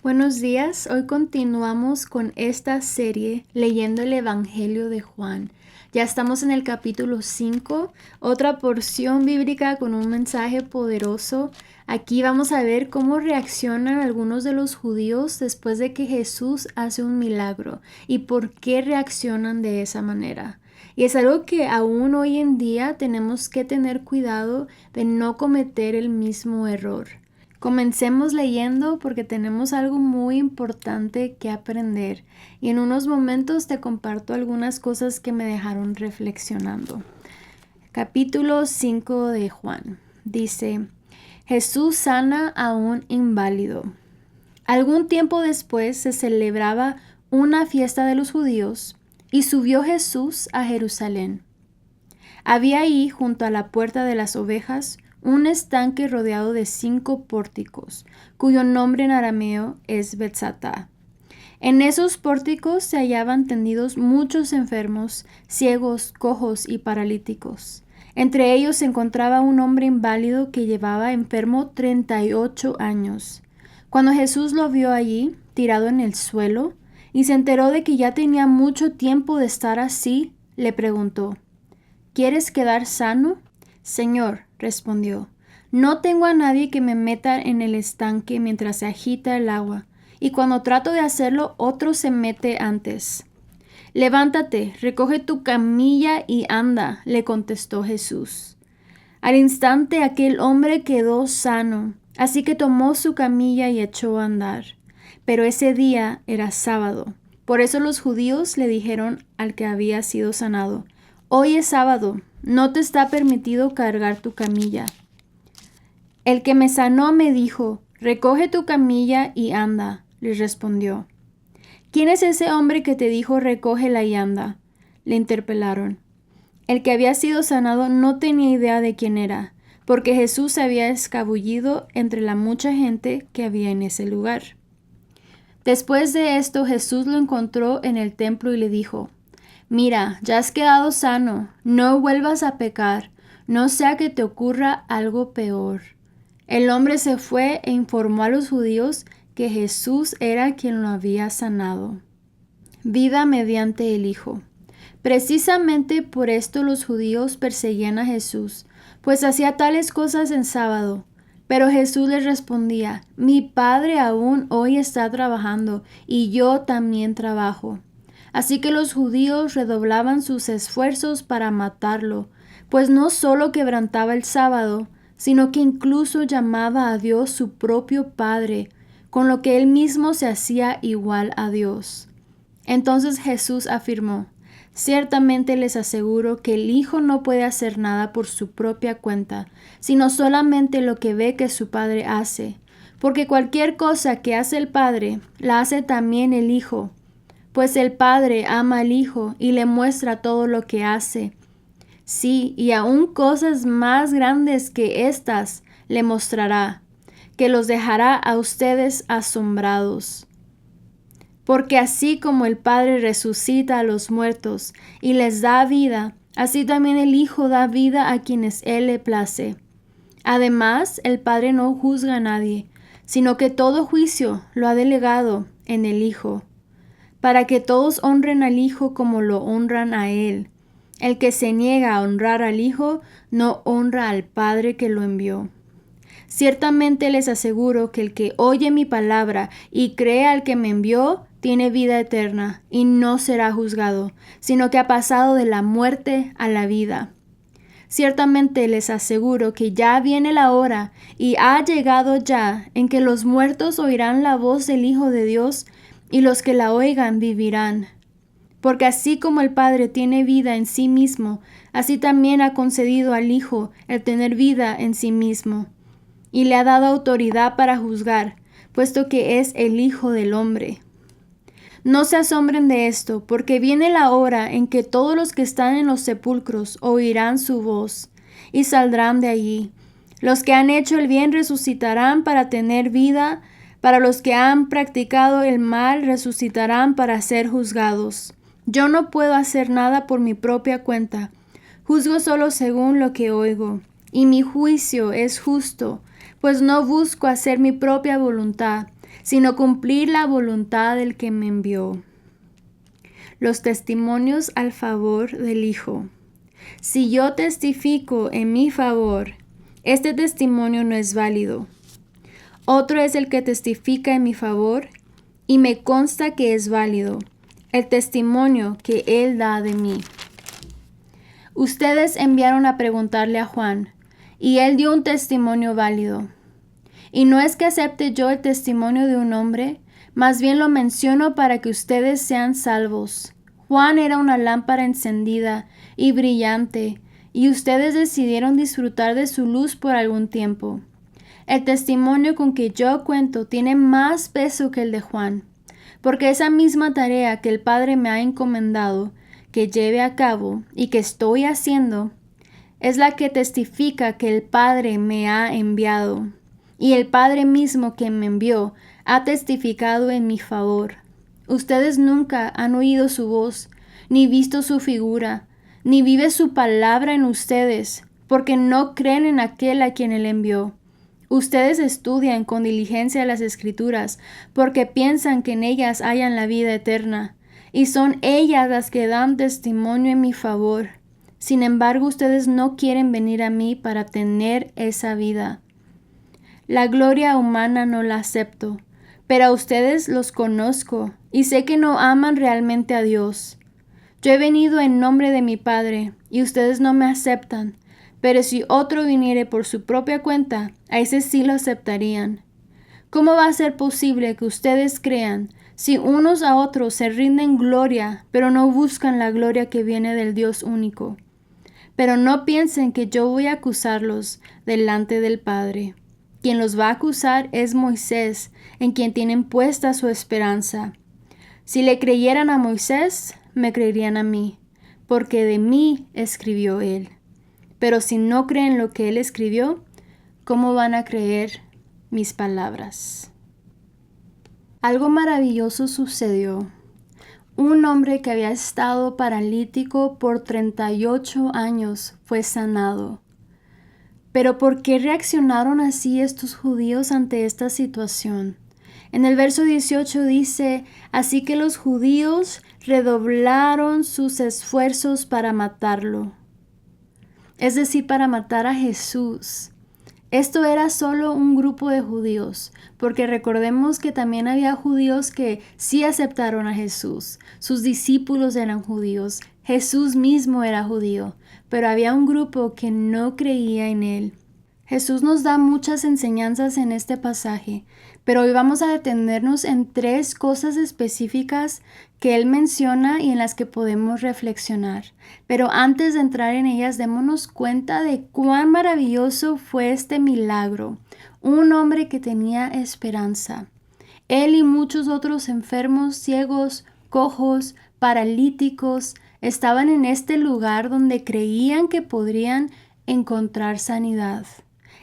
Buenos días, hoy continuamos con esta serie leyendo el Evangelio de Juan. Ya estamos en el capítulo 5, otra porción bíblica con un mensaje poderoso. Aquí vamos a ver cómo reaccionan algunos de los judíos después de que Jesús hace un milagro y por qué reaccionan de esa manera. Y es algo que aún hoy en día tenemos que tener cuidado de no cometer el mismo error. Comencemos leyendo porque tenemos algo muy importante que aprender y en unos momentos te comparto algunas cosas que me dejaron reflexionando. Capítulo 5 de Juan. Dice, Jesús sana a un inválido. Algún tiempo después se celebraba una fiesta de los judíos y subió Jesús a Jerusalén. Había ahí, junto a la puerta de las ovejas, un estanque rodeado de 5 pórticos, cuyo nombre en arameo es Betzatá. En esos pórticos se hallaban tendidos muchos enfermos, ciegos, cojos y paralíticos. Entre ellos se encontraba un hombre inválido que llevaba enfermo 38 años. Cuando Jesús lo vio allí, tirado en el suelo, y se enteró de que ya tenía mucho tiempo de estar así, le preguntó, ¿quieres quedar sano? Señor, respondió, no tengo a nadie que me meta en el estanque mientras se agita el agua, y cuando trato de hacerlo, otro se mete antes. Levántate, recoge tu camilla y anda, le contestó Jesús. Al instante aquel hombre quedó sano, así que tomó su camilla y echó a andar. Pero ese día era sábado. Por eso los judíos le dijeron al que había sido sanado, hoy es sábado, no te está permitido cargar tu camilla. El que me sanó me dijo, recoge tu camilla y anda, le respondió. ¿Quién es ese hombre que te dijo recógela y anda? Le interpelaron. El que había sido sanado no tenía idea de quién era, porque Jesús se había escabullido entre la mucha gente que había en ese lugar. Después de esto Jesús lo encontró en el templo y le dijo, mira, ya has quedado sano, no vuelvas a pecar, no sea que te ocurra algo peor. El hombre se fue e informó a los judíos que Jesús era quien lo había sanado. Vida mediante el Hijo. Precisamente por esto los judíos perseguían a Jesús, pues hacía tales cosas en sábado. Pero Jesús les respondía, mi Padre aún hoy está trabajando, y yo también trabajo. Así que los judíos redoblaban sus esfuerzos para matarlo, pues no solo quebrantaba el sábado, sino que incluso llamaba a Dios su propio Padre, con lo que él mismo se hacía igual a Dios. Entonces Jesús afirmó, ciertamente les aseguro que el Hijo no puede hacer nada por su propia cuenta, sino solamente lo que ve que su Padre hace, porque cualquier cosa que hace el Padre, la hace también el Hijo, pues el Padre ama al Hijo y le muestra todo lo que hace. Sí, y aún cosas más grandes que estas le mostrará, que los dejará a ustedes asombrados. Porque así como el Padre resucita a los muertos y les da vida, así también el Hijo da vida a quienes Él le place. Además, el Padre no juzga a nadie, sino que todo juicio lo ha delegado en el Hijo, para que todos honren al Hijo como lo honran a Él. El que se niega a honrar al Hijo, no honra al Padre que lo envió. Ciertamente les aseguro que el que oye mi palabra y cree al que me envió, tiene vida eterna y no será juzgado, sino que ha pasado de la muerte a la vida. Ciertamente les aseguro que ya viene la hora y ha llegado ya en que los muertos oirán la voz del Hijo de Dios y los que la oigan vivirán. Porque así como el Padre tiene vida en sí mismo, así también ha concedido al Hijo el tener vida en sí mismo. Y le ha dado autoridad para juzgar, puesto que es el Hijo del Hombre. No se asombren de esto, porque viene la hora en que todos los que están en los sepulcros oirán su voz, y saldrán de allí. Los que han hecho el bien resucitarán para tener vida, para los que han practicado el mal resucitarán para ser juzgados. Yo no puedo hacer nada por mi propia cuenta, juzgo solo según lo que oigo, y mi juicio es justo, pues no busco hacer mi propia voluntad, sino cumplir la voluntad del que me envió. Los testimonios al favor del Hijo. Si yo testifico en mi favor, este testimonio no es válido. Otro es el que testifica en mi favor, y me consta que es válido, el testimonio que él da de mí. Ustedes enviaron a preguntarle a Juan, y él dio un testimonio válido. Y no es que acepte yo el testimonio de un hombre, más bien lo menciono para que ustedes sean salvos. Juan era una lámpara encendida y brillante, y ustedes decidieron disfrutar de su luz por algún tiempo. El testimonio con que yo cuento tiene más peso que el de Juan, porque esa misma tarea que el Padre me ha encomendado que lleve a cabo y que estoy haciendo, es la que testifica que el Padre me ha enviado, y el Padre mismo que me envió ha testificado en mi favor. Ustedes nunca han oído su voz, ni visto su figura, ni vive su palabra en ustedes, porque no creen en aquel a quien él envió. Ustedes estudian con diligencia las Escrituras, porque piensan que en ellas hallan la vida eterna, y son ellas las que dan testimonio en mi favor. Sin embargo, ustedes no quieren venir a mí para tener esa vida. La gloria humana no la acepto, pero a ustedes los conozco, y sé que no aman realmente a Dios. Yo he venido en nombre de mi Padre, y ustedes no me aceptan. Pero si otro viniere por su propia cuenta, a ese sí lo aceptarían. ¿Cómo va a ser posible que ustedes crean si unos a otros se rinden gloria, pero no buscan la gloria que viene del Dios único? Pero no piensen que yo voy a acusarlos delante del Padre. Quien los va a acusar es Moisés, en quien tienen puesta su esperanza. Si le creyeran a Moisés, me creerían a mí, porque de mí escribió él. Pero si no creen lo que él escribió, ¿cómo van a creer mis palabras? Algo maravilloso sucedió. Un hombre que había estado paralítico por 38 años fue sanado. Pero ¿por qué reaccionaron así estos judíos ante esta situación? En el verso 18 dice, así que los judíos redoblaron sus esfuerzos para matarlo. Es decir, para matar a Jesús. Esto era solo un grupo de judíos, porque recordemos que también había judíos que sí aceptaron a Jesús. Sus discípulos eran judíos, Jesús mismo era judío, pero había un grupo que no creía en él. Jesús nos da muchas enseñanzas en este pasaje, pero hoy vamos a detenernos en 3 cosas específicas que él menciona y en las que podemos reflexionar. Pero antes de entrar en ellas, démonos cuenta de cuán maravilloso fue este milagro. Un hombre que tenía esperanza. Él y muchos otros enfermos, ciegos, cojos, paralíticos, estaban en este lugar donde creían que podrían encontrar sanidad.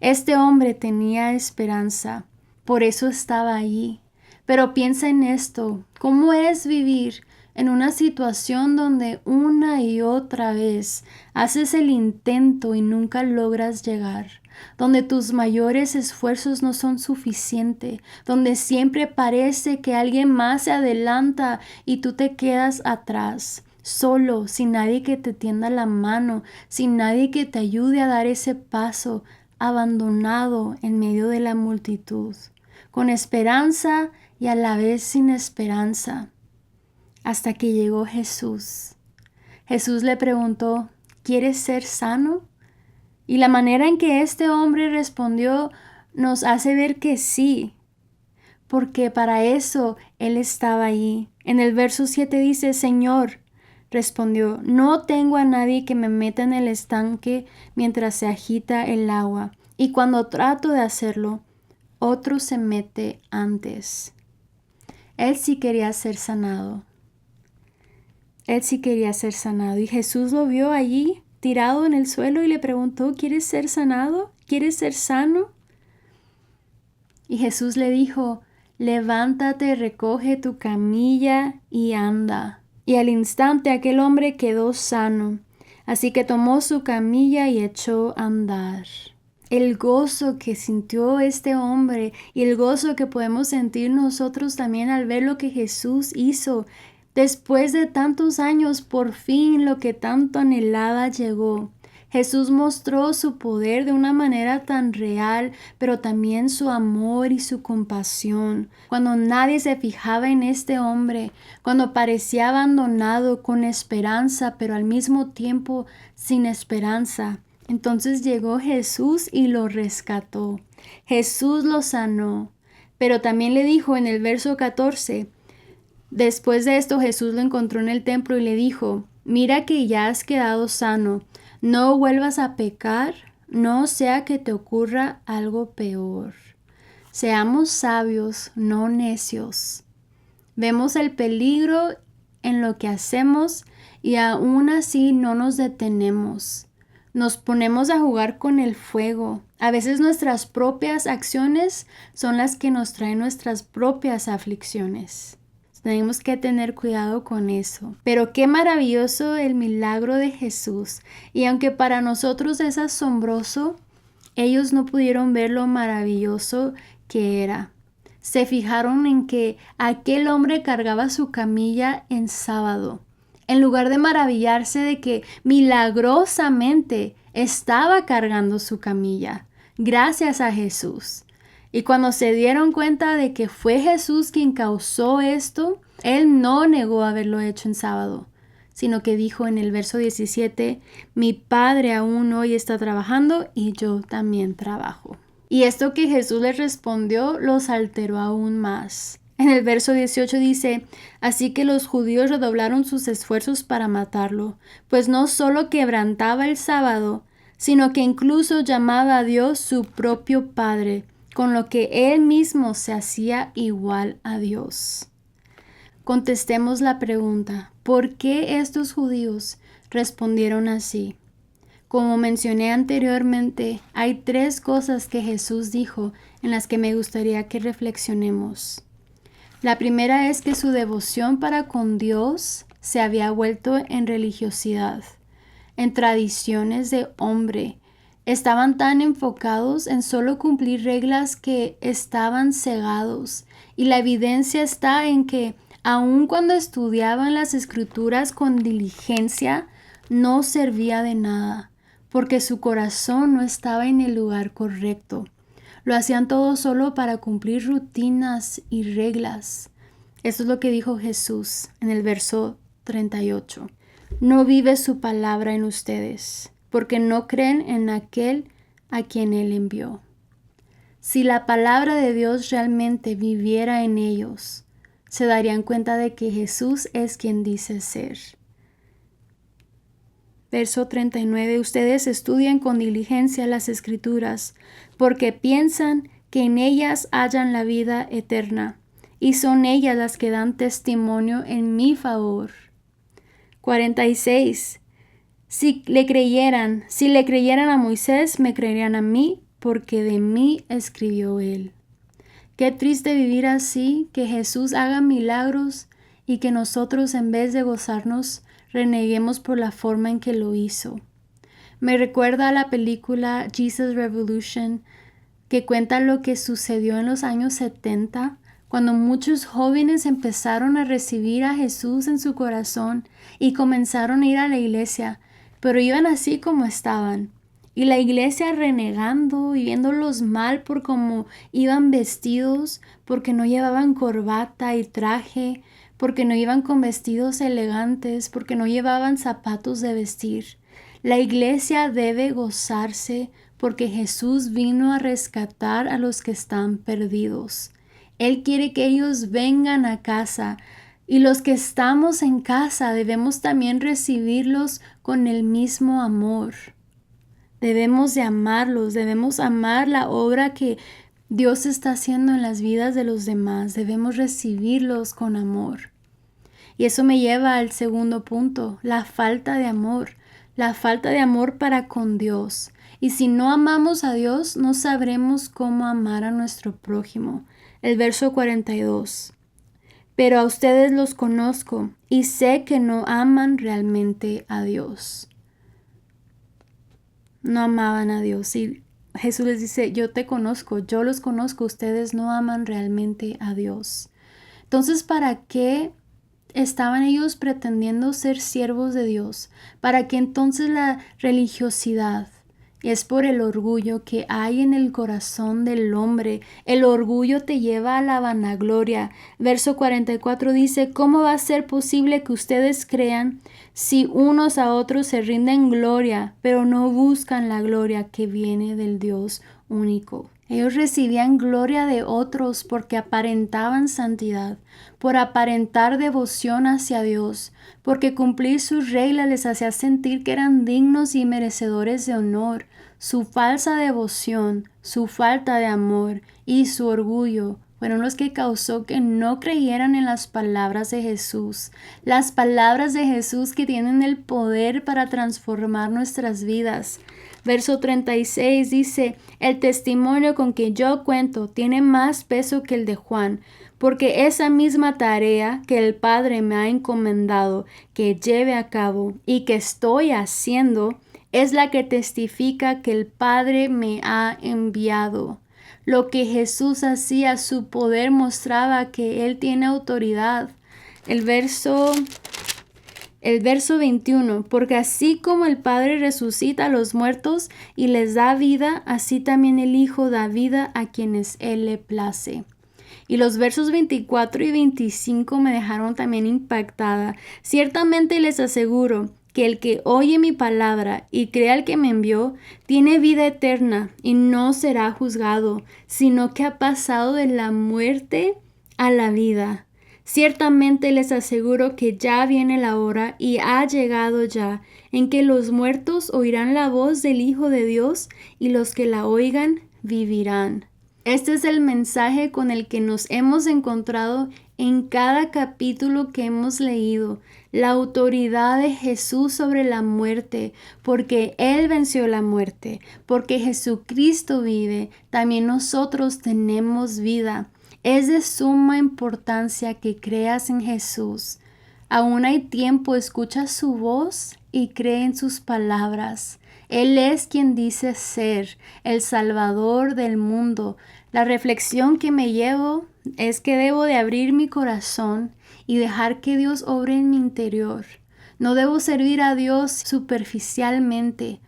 Este hombre tenía esperanza, por eso estaba allí. Pero piensa en esto, ¿cómo es vivir en una situación donde una y otra vez haces el intento y nunca logras llegar? Donde tus mayores esfuerzos no son suficientes, donde siempre parece que alguien más se adelanta y tú te quedas atrás, solo, sin nadie que te tienda la mano, sin nadie que te ayude a dar ese paso, abandonado en medio de la multitud, con esperanza y a la vez sin esperanza, hasta que llegó Jesús. Jesús le preguntó, ¿quieres ser sano? Y la manera en que este hombre respondió nos hace ver que sí, porque para eso él estaba allí. En el verso 7 dice, Señor, respondió, no tengo a nadie que me meta en el estanque mientras se agita el agua, y cuando trato de hacerlo, otro se mete antes. Él sí quería ser sanado. Él sí quería ser sanado. Y Jesús lo vio allí, tirado en el suelo, y le preguntó, ¿quieres ser sanado? ¿Quieres ser sano? Y Jesús le dijo, levántate, recoge tu camilla y anda. Y al instante aquel hombre quedó sano. Así que tomó su camilla y echó a andar. El gozo que sintió este hombre y el gozo que podemos sentir nosotros también al ver lo que Jesús hizo. Después de tantos años, por fin lo que tanto anhelaba llegó. Jesús mostró su poder de una manera tan real, pero también su amor y su compasión. Cuando nadie se fijaba en este hombre, cuando parecía abandonado con esperanza, pero al mismo tiempo sin esperanza. Entonces llegó Jesús y lo rescató. Jesús lo sanó. Pero también le dijo en el verso 14, después de esto Jesús lo encontró en el templo y le dijo, mira que ya has quedado sano, no vuelvas a pecar, no sea que te ocurra algo peor. Seamos sabios, no necios. Vemos el peligro en lo que hacemos y aún así no nos detenemos. Nos ponemos a jugar con el fuego. A veces nuestras propias acciones son las que nos traen nuestras propias aflicciones. Tenemos que tener cuidado con eso. Pero qué maravilloso el milagro de Jesús. Y aunque para nosotros es asombroso, ellos no pudieron ver lo maravilloso que era. Se fijaron en que aquel hombre cargaba su camilla en sábado. En lugar de maravillarse de que milagrosamente estaba cargando su camilla, gracias a Jesús. Y cuando se dieron cuenta de que fue Jesús quien causó esto, Él no negó haberlo hecho en sábado, sino que dijo en el verso 17, mi Padre aún hoy está trabajando y yo también trabajo. Y esto que Jesús les respondió los alteró aún más. En el verso 18 dice, así que los judíos redoblaron sus esfuerzos para matarlo, pues no solo quebrantaba el sábado, sino que incluso llamaba a Dios su propio Padre, con lo que él mismo se hacía igual a Dios. Contestemos la pregunta, ¿por qué estos judíos respondieron así? Como mencioné anteriormente, hay 3 cosas que Jesús dijo en las que me gustaría que reflexionemos. La primera es que su devoción para con Dios se había vuelto en religiosidad, en tradiciones de hombre. Estaban tan enfocados en solo cumplir reglas que estaban cegados. Y la evidencia está en que, aun cuando estudiaban las Escrituras con diligencia, no servía de nada, porque su corazón no estaba en el lugar correcto. Lo hacían todo solo para cumplir rutinas y reglas. Eso es lo que dijo Jesús en el verso 38. No vive su palabra en ustedes, porque no creen en aquel a quien Él envió. Si la palabra de Dios realmente viviera en ellos, se darían cuenta de que Jesús es quien dice ser. Verso 39. Ustedes estudian con diligencia las Escrituras, porque piensan que en ellas hallan la vida eterna, y son ellas las que dan testimonio en mi favor. 46. Si le creyeran a Moisés, me creerían a mí, porque de mí escribió él. Qué triste vivir así, que Jesús haga milagros y que nosotros, en vez de gozarnos, reneguemos por la forma en que lo hizo. Me recuerda a la película Jesus Revolution, que cuenta lo que sucedió en los años 70, cuando muchos jóvenes empezaron a recibir a Jesús en su corazón y comenzaron a ir a la iglesia, pero iban así como estaban. Y la iglesia renegando y viéndolos mal por cómo iban vestidos, porque no llevaban corbata y traje, porque no iban con vestidos elegantes, porque no llevaban zapatos de vestir. La iglesia debe gozarse porque Jesús vino a rescatar a los que están perdidos. Él quiere que ellos vengan a casa, y los que estamos en casa debemos también recibirlos con el mismo amor. Debemos de amarlos, debemos amar la obra que Dios está haciendo en las vidas de los demás. Debemos recibirlos con amor. Y eso me lleva al segundo punto, la falta de amor. La falta de amor para con Dios. Y si no amamos a Dios, no sabremos cómo amar a nuestro prójimo. El verso 42. Pero a ustedes los conozco y sé que no aman realmente a Dios. No amaban a Dios. Y Jesús les dice, yo te conozco, yo los conozco, ustedes no aman realmente a Dios. Entonces, ¿para qué estaban ellos pretendiendo ser siervos de Dios? ¿Para qué entonces la religiosidad? Es por el orgullo que hay en el corazón del hombre. El orgullo te lleva a la vanagloria. Verso 44 dice, ¿cómo va a ser posible que ustedes crean si unos a otros se rinden gloria, pero no buscan la gloria que viene del Dios único? Ellos recibían gloria de otros porque aparentaban santidad, por aparentar devoción hacia Dios, porque cumplir sus reglas les hacía sentir que eran dignos y merecedores de honor. Su falsa devoción, su falta de amor y su orgullo fueron los que causó que no creyeran en las palabras de Jesús. Las palabras de Jesús que tienen el poder para transformar nuestras vidas. Verso 36 dice, el testimonio con que yo cuento tiene más peso que el de Juan, porque esa misma tarea que el Padre me ha encomendado que lleve a cabo y que estoy haciendo, es la que testifica que el Padre me ha enviado. Lo que Jesús hacía, su poder mostraba que Él tiene autoridad. El verso 21, porque así como el Padre resucita a los muertos y les da vida, así también el Hijo da vida a quienes Él le place. Y los versos 24 y 25 me dejaron también impactada. Ciertamente les aseguro que el que oye mi palabra y crea al que me envió, tiene vida eterna y no será juzgado, sino que ha pasado de la muerte a la vida. Ciertamente les aseguro que ya viene la hora y ha llegado ya en que los muertos oirán la voz del Hijo de Dios y los que la oigan vivirán. Este es el mensaje con el que nos hemos encontrado en cada capítulo que hemos leído, la autoridad de Jesús sobre la muerte, porque Él venció la muerte, porque Jesucristo vive, también nosotros tenemos vida. Es de suma importancia que creas en Jesús. Aún hay tiempo, escucha su voz y cree en sus palabras. Él es quien dice ser el Salvador del mundo. La reflexión que me llevo es que debo de abrir mi corazón y dejar que Dios obre en mi interior. No debo servir a Dios superficialmente,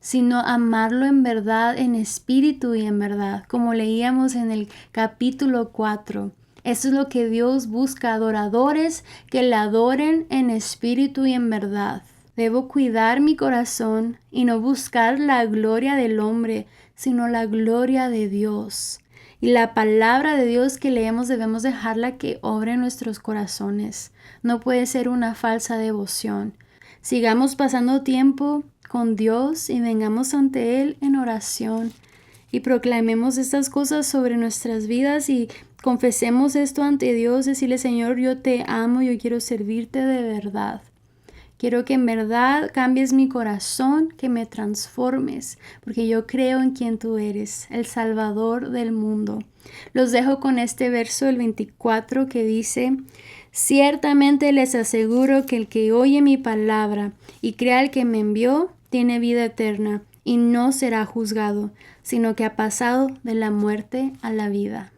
sino amarlo en verdad, en espíritu y en verdad, como leíamos en el capítulo 4. Eso es lo que Dios busca, adoradores que le adoren en espíritu y en verdad. Debo cuidar mi corazón y no buscar la gloria del hombre, sino la gloria de Dios. Y la palabra de Dios que leemos debemos dejarla que obre en nuestros corazones. No puede ser una falsa devoción. Sigamos pasando tiempo con Dios y vengamos ante Él en oración y proclamemos estas cosas sobre nuestras vidas y confesemos esto ante Dios, decirle, Señor, yo te amo, yo quiero servirte de verdad. Quiero que en verdad cambies mi corazón, que me transformes, porque yo creo en quien tú eres, el Salvador del mundo. Los dejo con este verso, el 24, que dice, ciertamente les aseguro que el que oye mi palabra y crea al que me envió, tiene vida eterna y no será juzgado, sino que ha pasado de la muerte a la vida.